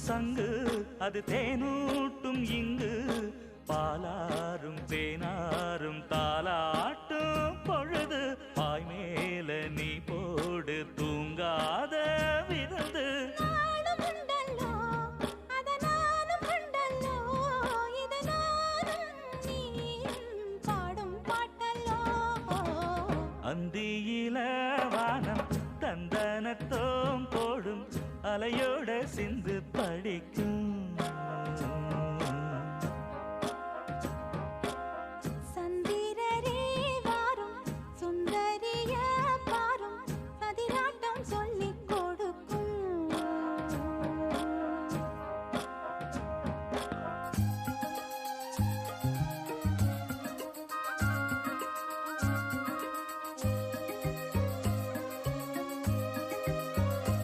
சங்கு அது தேனூட்டும் இங்கு பாலாரும் தேனாரும் தாலாட்டும் பொழுது பாய் மேல நீ போடு தூங்காத விருந்து அந்தியில வானம் தந்தனத்தோம் போடும் அலையோட சிந்து படிக்கும்